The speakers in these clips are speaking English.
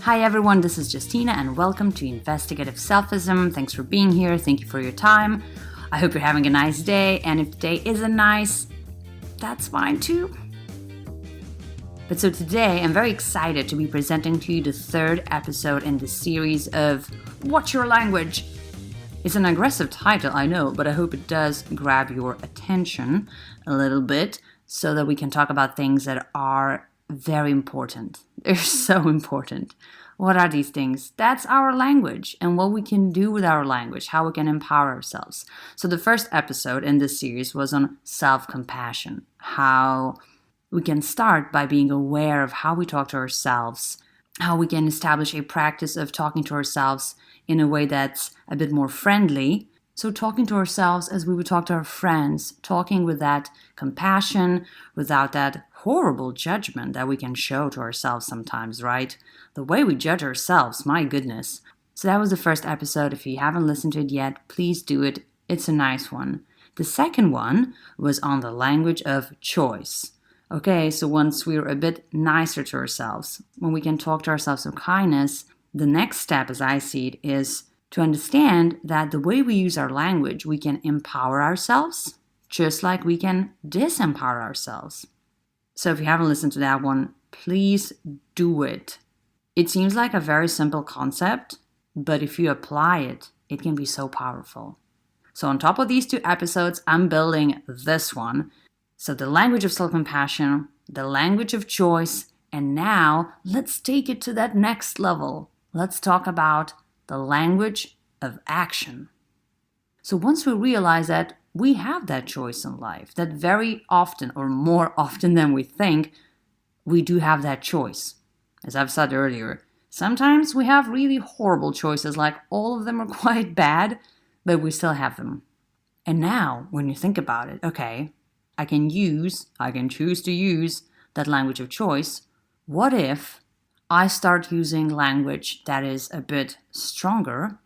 Hi everyone, this is Justina and welcome to Investigative Selfism. Thanks for being here. Thank you for your time. I hope you're having a nice day, and if the day isn't nice, that's fine too. But so today, I'm very excited to be presenting to you the third episode in the series of What's Your Language? It's an aggressive title, I know, but I hope it does grab your attention a little bit so that we can talk about things that are very important. They're so important. What are these things? That's our language and what we can do with our language, how we can empower ourselves. So the first episode in this series was on self-compassion, how we can start by being aware of how we talk to ourselves, how we can establish a practice of talking to ourselves in a way that's a bit more friendly. So talking to ourselves as we would talk to our friends, talking with that compassion, without that horrible judgment that we can show to ourselves sometimes, right? The way we judge ourselves, my goodness. So that was the first episode. If you haven't listened to it yet, please do it. It's a nice one. The second one was on the language of choice. Okay, so once we're a bit nicer to ourselves, when we can talk to ourselves with kindness, the next step, as I see it, is to understand that the way we use our language, we can empower ourselves, just like we can disempower ourselves. So if you haven't listened to that one, please do it. It seems like a very simple concept, but if you apply it, it can be so powerful. So on top of these two episodes, I'm building this one. So the language of self-compassion, the language of choice, and now let's take it to that next level. Let's talk about the language of action. So once we realize that we have that choice in life, that very often, or more often than we think, we do have that choice. As I've said earlier, sometimes we have really horrible choices, like all of them are quite bad, but we still have them. And now, when you think about it, okay, I can choose to use that language of choice. What if I start using language that is a bit stronger,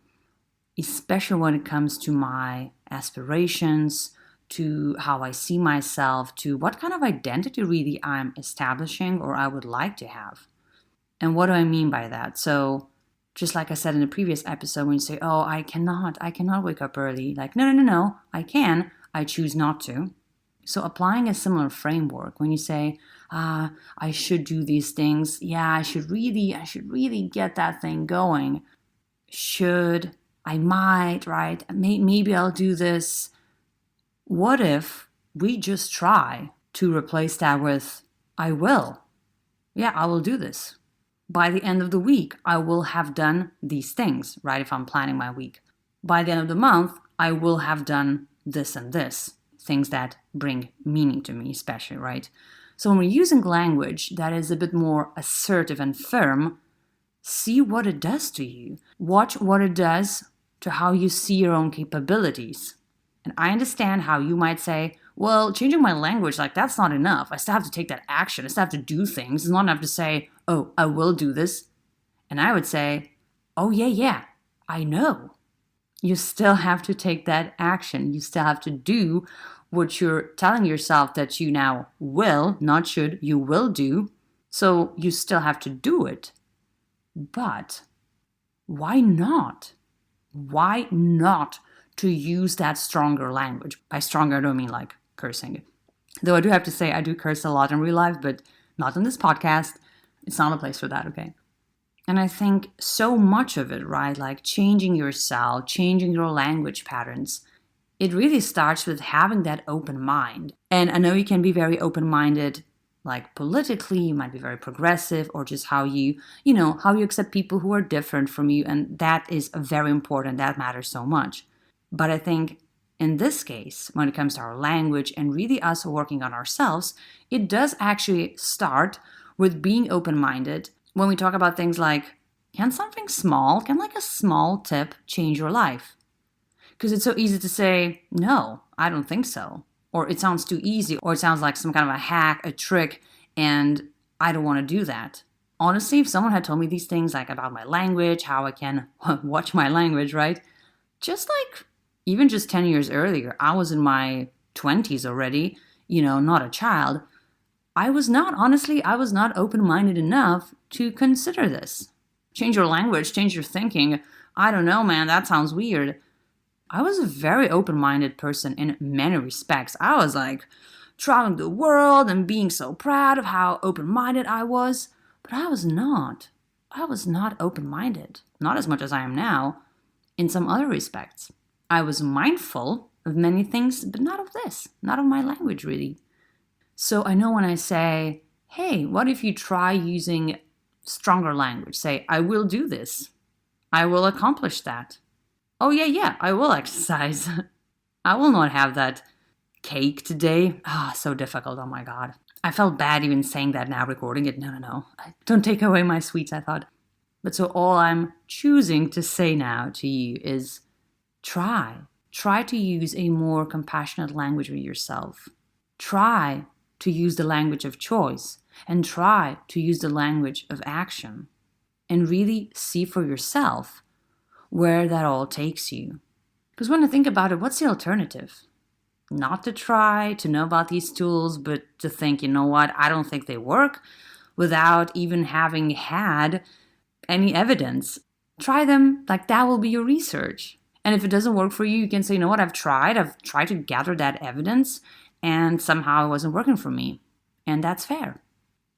especially when it comes to my aspirations, to how I see myself, to what kind of identity really I'm establishing or I would like to have? And what do I mean by that? So just like I said in the previous episode, when you say, oh, I cannot wake up early. Like, no, I can. I choose not to. So applying a similar framework, when you say, I should do these things. Yeah, I should really get that thing going. I might, right? Maybe I'll do this. What if we just try to replace that with, I will. Yeah, I will do this. By the end of the week, I will have done these things, right? If I'm planning my week. By the end of the month, I will have done this and this. Things that bring meaning to me, especially, right? So when we're using language that is a bit more assertive and firm, see what it does to you. Watch what it does to how you see your own capabilities. And I understand how you might say, well, changing my language, like that's not enough. I still have to take that action. I still have to do things. It's not enough to say, oh, I will do this. And I would say, oh, yeah, I know. You still have to take that action. You still have to do what you're telling yourself that you now will, not should, you will do. So you still have to do it. But why not? Why not to use that stronger language? By stronger, I don't mean like cursing. Though I do have to say I do curse a lot in real life, but not in this podcast. It's not a place for that, okay? And I think so much of it, right? Like changing yourself, changing your language patterns, it really starts with having that open mind. And I know you can be very open-minded, like politically, you might be very progressive, or just how you accept people who are different from you. And that is very important. That matters so much. But I think in this case, when it comes to our language and really us working on ourselves, it does actually start with being open-minded. When we talk about things like, can like a small tip change your life? Because it's so easy to say, no, I don't think so. Or it sounds too easy, or it sounds like some kind of a hack, a trick, and I don't want to do that. Honestly, if someone had told me these things like about my language, how I can watch my language, right? Even just 10 years earlier, I was in my 20s already, not a child. I was not open-minded enough to consider this. change your language, change your thinking. I don't know, man, that sounds weird. I was a very open-minded person in many respects. I was like traveling the world and being so proud of how open-minded I was. But I was not. I was not open-minded. Not as much as I am now in some other respects. I was mindful of many things, but not of this. Not of my language, really. So I know when I say, hey, what if you try using stronger language? Say, I will do this. I will accomplish that. Oh, yeah, I will exercise. I will not have that cake today. So difficult, oh my God. I felt bad even saying that now, recording it. No. Don't take away my sweets, I thought. But so all I'm choosing to say now to you is try. Try to use a more compassionate language with yourself. Try to use the language of choice and try to use the language of action. And really see for yourself where that all takes you. Because when I think about it, what's the alternative? Not to try to know about these tools, but to think, you know what, I don't think they work without even having had any evidence. Try them, like that will be your research. And if it doesn't work for you, you can say, you know what, I've tried to gather that evidence and somehow it wasn't working for me. And that's fair.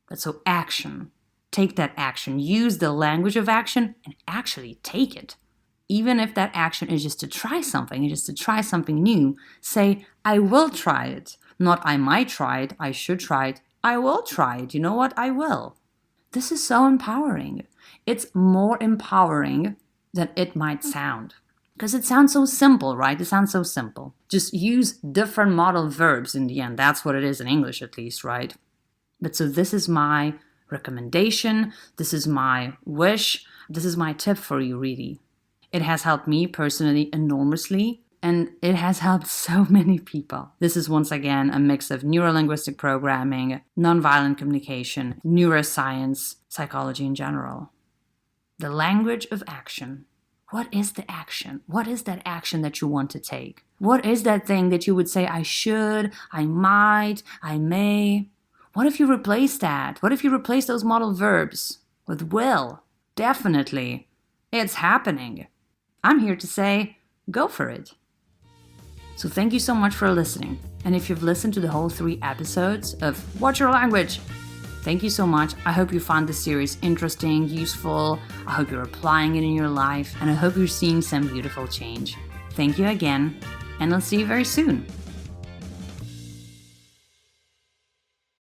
But so action. Take that action. Use the language of action and actually take it. Even if that action is just to try something, just to try something new, say, I will try it. Not I might try it, I should try it. I will try it. You know what? I will. This is so empowering. It's more empowering than it might sound. Because it sounds so simple, right? It sounds so simple. Just use different modal verbs in the end. That's what it is in English at least, right? But so this is my recommendation. This is my wish. This is my tip for you, really. It has helped me personally enormously, and it has helped so many people. This is once again a mix of neurolinguistic programming, nonviolent communication, neuroscience, psychology in general. The language of action. What is the action? What is that action that you want to take? What is that thing that you would say, I should, I might, I may? What if you replace that? What if you replace those modal verbs with will? Definitely. It's happening. I'm here to say, go for it. So thank you so much for listening. And if you've listened to the whole 3 episodes of What's Your Language? Thank you so much. I hope you found this series interesting, useful. I hope you're applying it in your life. And I hope you're seeing some beautiful change. Thank you again. And I'll see you very soon.